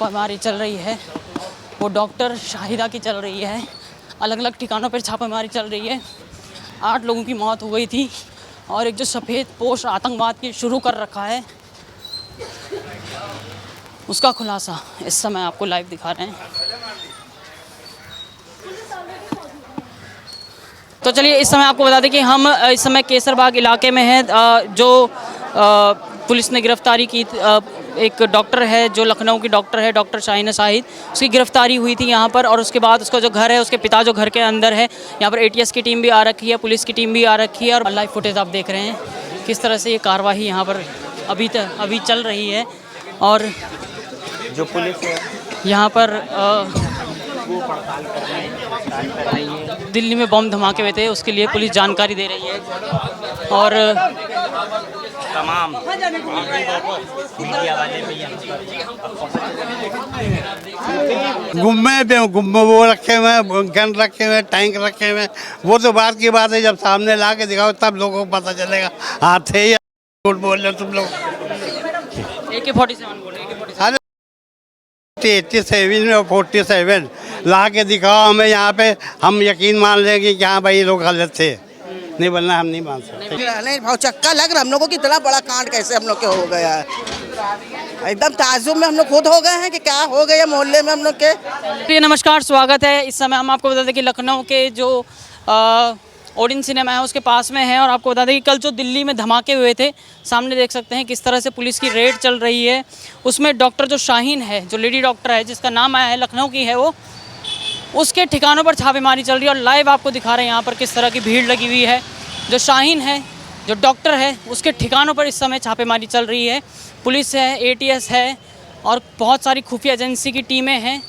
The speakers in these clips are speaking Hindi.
हमारी चल रही है वो डॉक्टर शाहिदा की चल रही है। अलग अलग ठिकानों पर छापेमारी चल रही है। 8 लोगों की मौत हो गई थी और एक जो सफ़ेद पोश आतंकवाद की शुरू कर रखा है उसका खुलासा इस समय आपको लाइव दिखा रहे हैं। तो चलिए इस समय आपको बता दें कि हम इस समय केसरबाग इलाके में हैं। जो पुलिस ने गिरफ्तारी की एक डॉक्टर है जो लखनऊ की डॉक्टर है, डॉक्टर शाहिना शाहिद, उसकी गिरफ्तारी हुई थी यहाँ पर। और उसके बाद उसका जो घर है, उसके पिता जो घर के अंदर है, यहाँ पर ATS की टीम भी आ रखी है, पुलिस की टीम भी आ रखी है। और लाइव फुटेज आप देख रहे हैं किस तरह से ये कार्रवाई यहाँ पर अभी चल रही है। और जो पुलिस है यहाँ पर दिल्ली में बम धमाके हुए थे, उसके लिए पुलिस जानकारी दे रही है। और तमाम मीडिया वाले भी गुम्मे वो रखे हुए हैं, गन रखे हुए हैं, टैंक रखे हुए हैं। वो तो बात की बात है, जब सामने ला के दिखाओ तब लोगों को पता चलेगा। हाँ थे या झूठ बोल रहे हो तुम लोग। AK-47 अरे 87 में 47 ला के दिखाओ हमें यहाँ पे, हम यकीन मान लेंगे कि हाँ भाई ये लोग गलत थे। नहीं बनना हम नहीं मान सकते। नहीं भाव चक्का लग रहा हम लोगों को, इतना बड़ा कांड कैसे हम लोग के हो गया है। एकदम ताजुब में हम लोग खुद हो गए हैं कि क्या हो गया मोहल्ले में हम लोग के। नमस्कार, स्वागत है। इस समय हम आपको बता दें कि लखनऊ के जो ओडिन सिनेमा है उसके पास में है। और आपको बता दें कि कल जो दिल्ली में धमाके हुए थे, सामने देख सकते हैं किस तरह से पुलिस की रेड चल रही है। उसमें डॉक्टर जो शाहीन है, जो लेडी डॉक्टर है जिसका नाम आया है, लखनऊ की है वो, उसके ठिकानों पर छापेमारी चल रही है। और लाइव आपको दिखा रहे हैं यहाँ पर किस तरह की भीड़ लगी हुई है। जो शाहीन है, जो डॉक्टर है, उसके ठिकानों पर इस समय छापेमारी चल रही है। पुलिस है, ATS है और बहुत सारी खुफिया एजेंसी की टीमें हैं।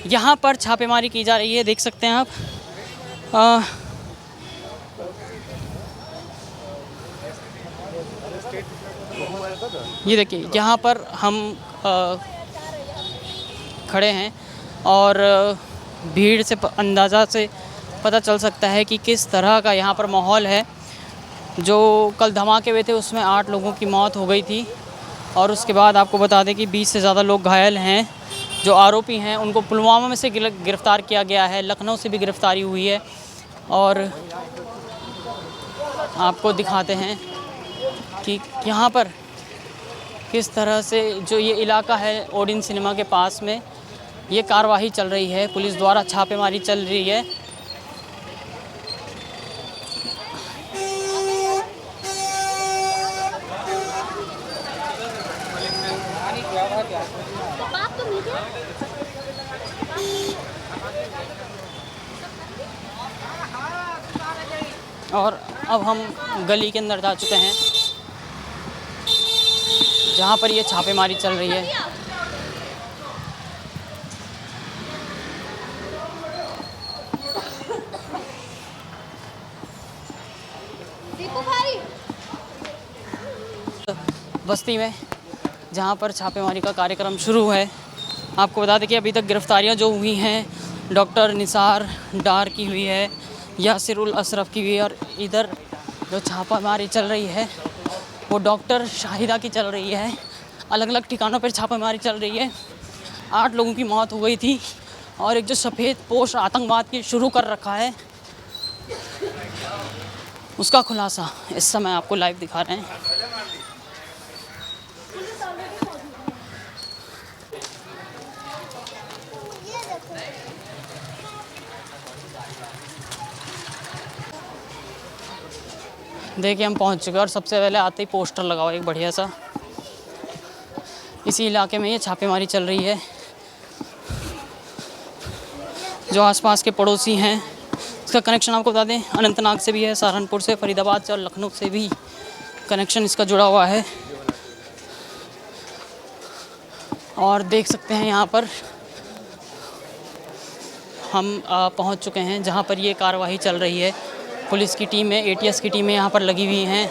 यहाँ पर छापेमारी की जा रही है, देख सकते हैं आप। ये देखिए यहाँ पर हम खड़े हैं और भीड़ से अंदाज़ा से पता चल सकता है कि किस तरह का यहाँ पर माहौल है। जो कल धमाके हुए थे उसमें 8 लोगों की मौत हो गई थी। और उसके बाद आपको बता दें कि 20 से ज़्यादा लोग घायल हैं। जो आरोपी हैं उनको पुलवामा में से गिरफ़्तार किया गया है, लखनऊ से भी गिरफ़्तारी हुई है। और आपको दिखाते हैं कि यहाँ पर किस तरह से जो ये इलाका है ओडिन सिनेमा के पास में, ये कार्रवाई चल रही है, पुलिस द्वारा छापेमारी चल रही है। और अब हम गली के अंदर जा चुके हैं जहाँ पर ये छापेमारी चल रही है। बस्ती में जहाँ पर छापेमारी का कार्यक्रम शुरू है। आपको बता दें कि अभी तक गिरफ्तारियाँ जो हुई हैं, डॉक्टर निसार डार की हुई है, यासिरुल अशरफ की हुई है। और इधर जो छापेमारी चल रही है वो डॉक्टर शाहिदा की चल रही है। अलग अलग ठिकानों पर छापेमारी चल रही है। 8 लोगों की मौत हो गई थी और एक जो सफ़ेद पोश आतंकवाद की शुरू कर रखा है उसका खुलासा इस समय आपको लाइव दिखा रहे हैं। देखिए हम पहुंच चुके हैं और सबसे पहले आते ही पोस्टर लगाओ एक बढ़िया सा। इसी इलाके में ये छापेमारी चल रही है। जो आसपास के पड़ोसी हैं, इसका कनेक्शन आपको बता दें अनंतनाग से भी है, सहारनपुर से, फरीदाबाद से और लखनऊ से भी कनेक्शन इसका जुड़ा हुआ है। और देख सकते हैं यहाँ पर हम पहुँच चुके हैं जहाँ पर ये कार्रवाई चल रही है। पुलिस की टीमें, ATS की टीमें यहाँ पर लगी हुई हैं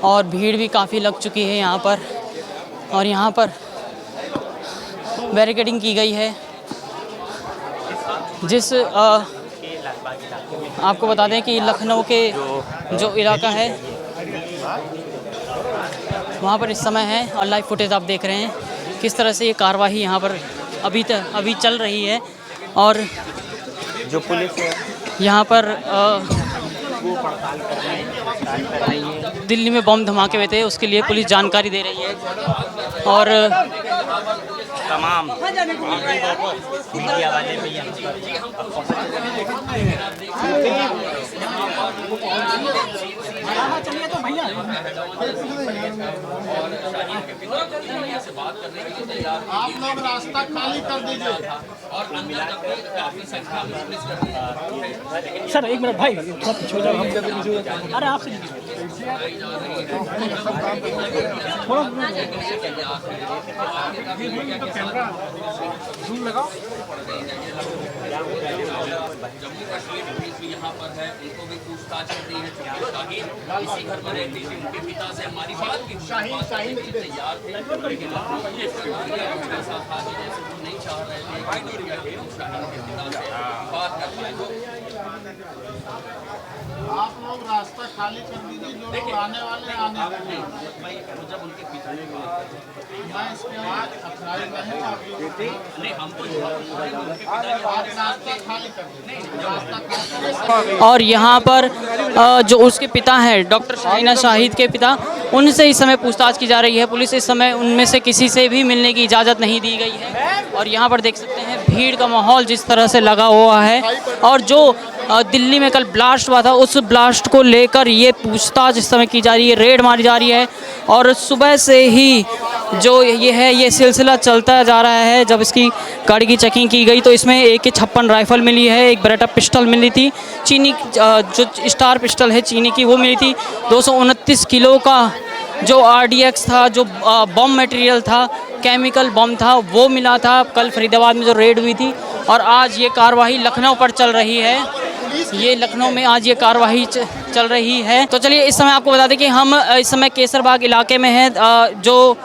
और भीड़ भी काफ़ी लग चुकी है यहाँ पर। और यहाँ पर बैरिकेडिंग की गई है। जिस आपको बता दें कि लखनऊ के जो इलाका है वहाँ पर इस समय है और लाइव फुटेज आप देख रहे हैं किस तरह से ये कार्रवाई यहाँ पर अभी चल रही है। और जो पुलिस है यहाँ पर वो पड़ताल कर रही है। दिल्ली में बम धमाके हुए थे, उसके लिए पुलिस जानकारी दे रही है। और तमाम मीडिया वाले भी यहाँ आप लोग रास्ता खाली कर दीजिए। सर एक मिनट भाई, थोड़ा पीछे हो जाओ, हम जल्दी पीछे हो जाओ। अरे आपसे यहाँ पर है, उनको भी पूछताछ चल रही है। इसी घर में रहते थे, उनके पिता से हमारी बात की तैयार थे, लेकिन ऐसा था कि जैसे वो नहीं चाह रहे थे कि शाहीन के पिता से बात कर पाए। आप लोग रास्ता खाली कर दीजिए, जो लोग आने वाले आने वाले। जब उनके पिता ने मैं इसके बाद अप्लाई नहीं नहीं, हमको आप रास्ता खाली कर दीजिए, रास्ता खाली। और यहाँ पर जो उसके पिता हैं डॉक्टर शाहीना शाहिद के पिता, उनसे इस समय पूछताछ की जा रही है। पुलिस इस समय उनमें से किसी से भी मिलने की इजाज़त नहीं दी गई है। और यहाँ पर देख सकते हैं भीड़ का माहौल जिस तरह से लगा हुआ है। और जो दिल्ली में कल ब्लास्ट हुआ था, उस ब्लास्ट को लेकर ये पूछताछ इस समय की जा रही है, रेड मारी जा रही है। और सुबह से ही जो ये सिलसिला चलता जा रहा है। जब इसकी गाड़ी की चेकिंग की गई तो इसमें AK-56 राइफ़ल मिली है, एक बेरेटा पिस्टल मिली थी, चीनी जो स्टार पिस्टल है चीनी की वो मिली थी, 229 किलो का जो RDX था, जो बम मटेरियल था, केमिकल बम था, वो मिला था कल फरीदाबाद में जो रेड हुई थी। और आज ये कार्रवाई लखनऊ पर चल रही है। ये लखनऊ में आज ये कार्रवाई चल रही है। तो चलिए इस समय आपको बता दें कि हम इस समय केसरबाग इलाके में हैं। जो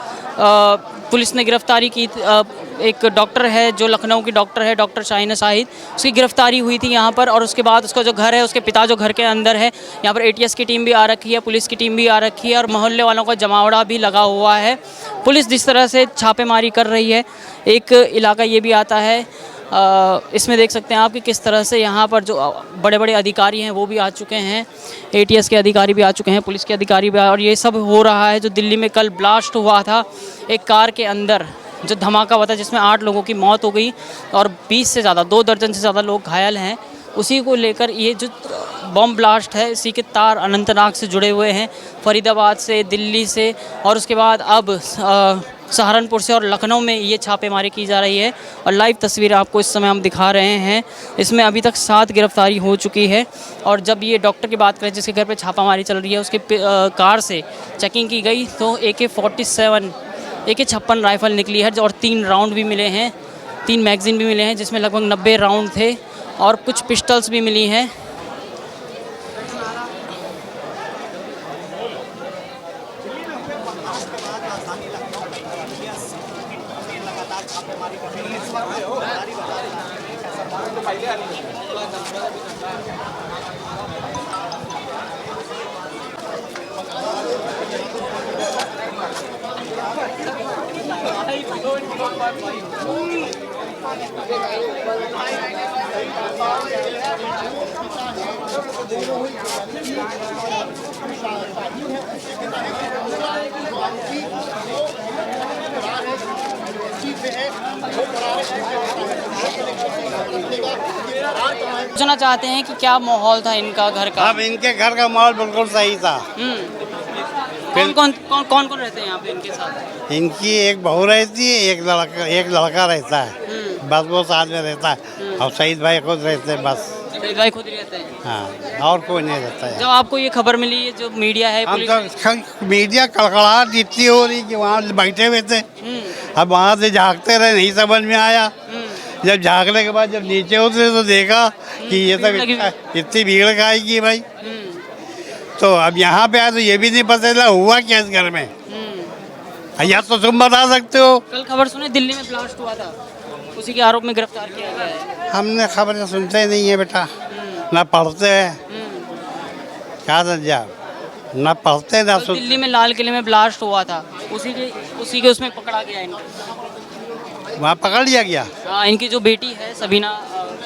पुलिस ने गिरफ्तारी की, एक डॉक्टर है जो लखनऊ की डॉक्टर है, डॉक्टर शाहीना शाहिद, उसकी गिरफ्तारी हुई थी यहाँ पर। और उसके बाद उसका जो घर है, उसके पिता जो घर के अंदर है, यहाँ पर ATS की टीम भी आ रखी है, पुलिस की टीम भी आ रखी है और मोहल्ले वालों का जमावड़ा भी लगा हुआ है। पुलिस जिस तरह से छापेमारी कर रही है, एक इलाका ये भी आता है, इसमें देख सकते हैं आप कि किस तरह से यहाँ पर जो बड़े बड़े अधिकारी हैं वो भी आ चुके हैं, ATS के अधिकारी भी आ चुके हैं, पुलिस के अधिकारी भी और ये सब हो रहा है। जो दिल्ली में कल ब्लास्ट हुआ था एक कार के अंदर, जो धमाका हुआ था जिसमें 8 लोगों की मौत हो गई और 20 से ज़्यादा, 2 दर्जन से ज़्यादा लोग घायल हैं, उसी को लेकर ये जो बम ब्लास्ट है, इसी के तार अनंतनाग से जुड़े हुए हैं, फरीदाबाद से, दिल्ली से, और उसके बाद अब सहारनपुर से और लखनऊ में ये छापेमारी की जा रही है। और लाइव तस्वीरें आपको इस समय हम दिखा रहे हैं। इसमें अभी तक 7 गिरफ्तारी हो चुकी है। और जब ये डॉक्टर की बात करें जिसके घर पे छापामारी चल रही है, उसके कार से चेकिंग की गई तो AK-56 राइफ़ल निकली है और 3 राउंड भी मिले हैं, 3 मैगज़ीन भी मिले हैं जिसमें लगभग 90 राउंड थे और कुछ पिस्टल्स भी मिली हैं। पूछना चाहते हैं कि क्या माहौल था इनका घर का? अब इनके घर का माहौल बिल्कुल सही था। कौन कौन रहते हैं यहाँ पे इनके साथ? इनकी एक बहू रहती है, एक लड़का रहता है, बस वो साथ में रहता है। और शहीद भाई खुद रहते हैं, बस शहीद भाई खुद ही रहते हैं। हाँ, और कोई नहीं रहता है। जब आपको ये खबर मिली, जो मीडिया है, हम तो मीडिया कड़कड़ाहट इतनी हो रही कि वहाँ बैठे हुए थे, अब वहाँ से झाँकते रहे, नहीं समझ में आया। जब झाँकने के बाद जब नीचे उतरे तो देखा कि ये सब इतनी भीड़ का आएगी भाई। तो अब यहाँ पे आया तो ये भी नहीं पता चला हुआ क्या इस घर में। या तो तुम बता सकते हो। कल खबर सुने दिल्ली में ब्लास्ट हुआ था, उसी के आरोप में गिरफ्तार किया गया है। हमने खबरें सुनते नहीं है बेटा, ना पढ़ते हैं, क्या समझा, ना पढ़ते ना सुनते। दिल्ली में लाल किले में ब्लास्ट हुआ था, उसी के उसमें पकड़ा गया इनको। वहाँ पकड़ लिया गया। हाँ, इनकी जो बेटी है सबीना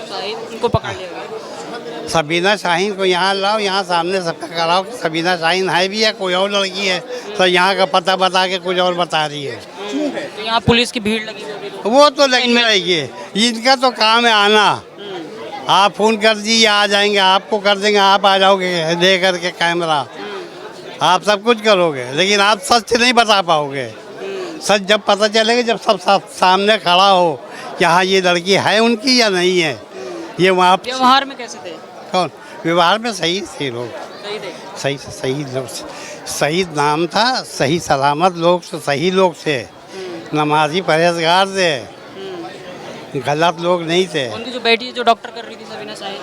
शाहिद, उनको पकड़ लिया गया। सबीना शाहीन को यहाँ लाओ, यहाँ सामने सबका कराओ कि सबीना शाहीन है भी है, कोई और लड़की है, तो यहाँ का पता बता के कुछ और बता रही है। तो यहाँ पुलिस की भीड़ लगी हुई है। वो तो लगी रहेगी, इनका तो काम है आना। आप फ़ोन कर दीजिए आ जाएंगे, आपको कर देंगे, आप आ जाओगे दे करके कैमरा, आप सब कुछ करोगे, लेकिन आप सच नहीं बता पाओगे। सच जब पता चलेगा, जब सब सामने खड़ा हो कि हाँ ये लड़की है उनकी या नहीं है। ये वहाँ व्यवहार में कैसे थे? कौन व्यवहार में सही थे लोग, सही थे। सही लोग, सही नाम था, सही सलामत लोग, सही लोग थे, नमाजी परहेजगार थे, गलत लोग नहीं थे। उनकी जो बेटी है जो डॉक्टर कर रही थी सबीना शाहिद,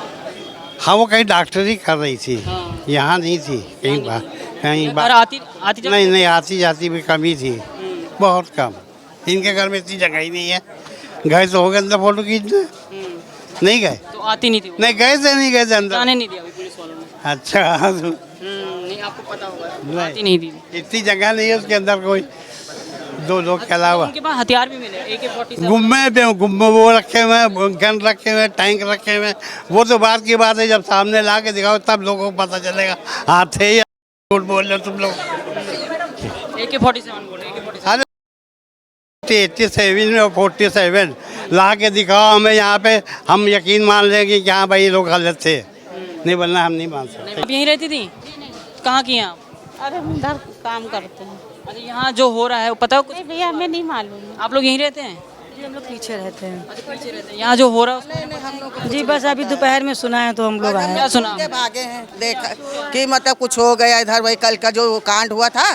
हाँ वो कहीं डॉक्टरी कर रही थी, हाँ। यहाँ नहीं थी, कहीं बाहर कहीं घर बाहर। आती जाती नहीं नहीं, आती जाती भी कमी थी, बहुत कम। इनके घर में इतनी जगह ही नहीं है। गए तो हो गए अंदर फोटो खींचने, नहीं गए, तो आती नहीं थी वो। नहीं गए थे, नहीं गए थे अंदर। जाने नहीं दिया अभी पुलिस वालों ने। अच्छा नहीं, आपको पता होगा, नहीं। आती नहीं थी। इतनी जगह नहीं है उसके अंदर कोई, दो लोग के अलावा। उनके पास हथियार भी मिले, AK-47। गुम्मे वो रखे हुए हैं, गन रखे हुए हैं, टैंक रखे हुए हैं। वो तो बात की बात है, जब सामने ला के दिखाओ तब लोगों को पता चलेगा हाँ थे या झूठ बोल रहे हो तुम लोग। AK-47 बोले, AK-47। 87 में 47 ला के दिखाओ हमें यहाँ पे, हम यकीन मान लेंगे कि हाँ भाई ये लोग गलत थे, नहीं बनना हम नहीं मान सकते। आप यहीं रहती थी? कहाँ की हैं आप? अरे हम उधर काम करते हैं। अच्छा, यहाँ जो हो रहा है वो पता है कुछ? नहीं भैया हमें नहीं मालूम है। आप लोग यहीं रहते हैं? हम लोग पीछे रहते हैं। अच्छा, पीछे रहते हैं। यहाँ जो हो रहा है उसमें जी बस अभी दोपहर में सुना है तो हम लोग आए। क्या सुना? के भागे हैं, देखा कि मतलब कुछ हो गया इधर। वही कल का जो कांड हुआ था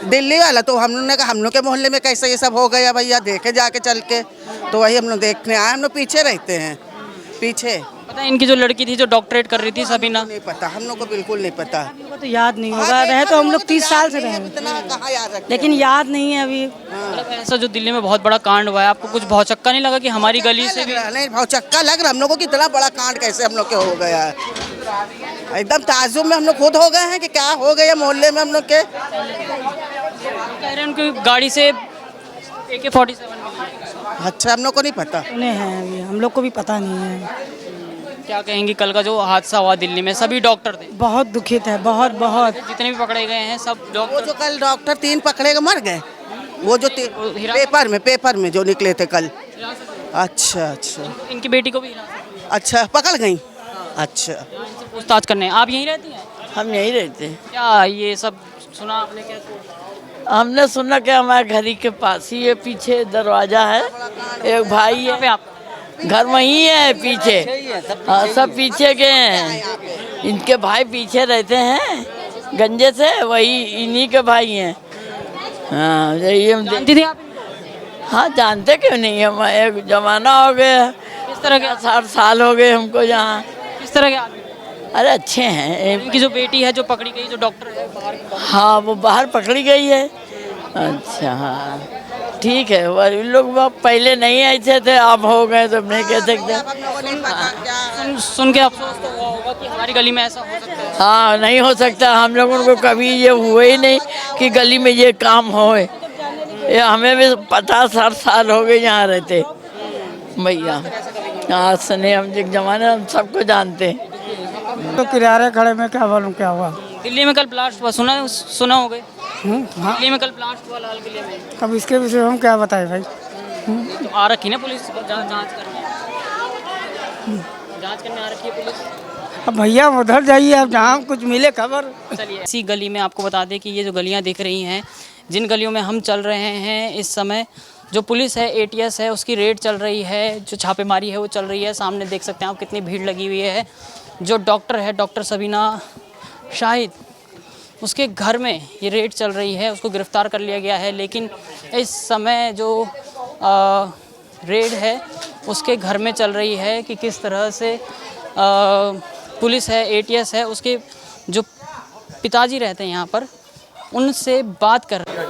दिल्ली वाला, तो हम लोग ने कहा हम लोग के मोहल्ले में कैसे ये सब हो गया भैया, देखे जाके चल के। तो वही हम लोग देखने आए, हम लोग पीछे रहते हैं, पीछे। पता है इनकी जो लड़की थी जो डॉक्टरेट कर रही थी सबीना, नहीं पता, हम लोग को बिल्कुल नहीं पता। हमको तो याद नहीं होगा, रहे तो हम लोग 30 साल से रहे, इतना कहाँ याद रखते लेकिन याद नहीं है अभी। मतलब ऐसा जो दिल्ली में बहुत बड़ा कांड हुआ है, आपको कुछ भौचक्का नहीं लगा कि हमारी गली से भी? नहीं भाव चक्का लग रहा हम लोग को, कितना बड़ा कांड कैसे हम लोग के हो गया है। एकदम ताजुब में हम लोग खुद हो गए हैं कि क्या हो गया मोहल्ले में हम लोग के। कह रहे हैं उनकी गाड़ी से AK-47 मिली। अच्छा, हम लोग को नहीं पता। सुने हैं अभी, हम लोग को भी पता नहीं है। क्या कहेंगी, कल का जो हादसा हुआ दिल्ली में, सभी डॉक्टर थे, बहुत दुखित है, बहुत बहुत। जितने भी पकड़े गए हैं सब वो डॉक्टर। जो कल डॉक्टर 3 पकड़े गए मर गए, वो जो पेपर में जो निकले थे कल। अच्छा अच्छा, इनकी बेटी को भी हिरासत में। अच्छा पकड़ गई। अच्छा, इनसे पूछताछ करने। आप यहीं रहती हैं? हम यहीं रहते हैं। क्या ये सब सुना आपने? क्या हमने सुना कि हमारे घर ही के पास ही है, पीछे दरवाजा है, एक भाई यहाँ पे है, आप? घर वहीं है पीछे। हाँ सब पीछे के हैं, इनके भाई पीछे रहते हैं गंजे से, वही इन्हीं के भाई हैं। हाँ यही हम जानती थी आप? हाँ जानते क्यों नहीं, हम एक जमाना हो गया, किस तरह के? 60 साल हो गए हमको यहाँ। किस तरह के आदमी? अरे अच्छे हैं। इनकी जो बेटी है जो पकड़ी गई, जो डॉक्टर है बाहर की, हाँ वो बाहर पकड़ी गई है। अच्छा हाँ ठीक है, वो इन लोग पहले नहीं ऐसे थे, अब हो गए तो नहीं कह सकते। सुन के अफसोस तो हुआ होगा कि हमारी गली में ऐसा हो सकता है। हाँ नहीं हो सकता, हम लोगों को कभी ये हुआ ही नहीं कि गली में ये काम होए। ये हमें भी 50-60 साल हो गए यहाँ रहते भैया। आज से नहीं, हम एक जमाने हम सबको जानते हैं। तो किनारे खड़े में क्या मालूम क्या हुआ। दिल्ली में कल ब्लास्ट हुआ, सुना हो गए? हाँ, दिल्ली में कल ब्लास्ट हुआ लाल किले में। अब इसके विषय में हम क्या बताएं भाई। तो आ रखी ना पुलिस, जांच करने, जांच करने आ रखी है पुलिस। अब भैया उधर जाइए, अब जहाँ कुछ मिले खबर। चलिए, इसी गली में आपको बता दें कि ये जो गलियां दिख रही हैं, जिन गलियों में हम चल रहे हैं इस समय, जो पुलिस है ATS है उसकी रेड चल रही है, जो छापेमारी है वो चल रही है। सामने देख सकते हैं आप कितनी भीड़ लगी हुई है। जो डॉक्टर है, डॉक्टर सबीना शाहिद, उसके घर में ये रेड चल रही है, उसको गिरफ़्तार कर लिया गया है। लेकिन इस समय जो रेड है उसके घर में चल रही है कि किस तरह से पुलिस है, ATS है, उसके जो पिताजी रहते हैं यहाँ पर, उनसे बात कर रहे हैं।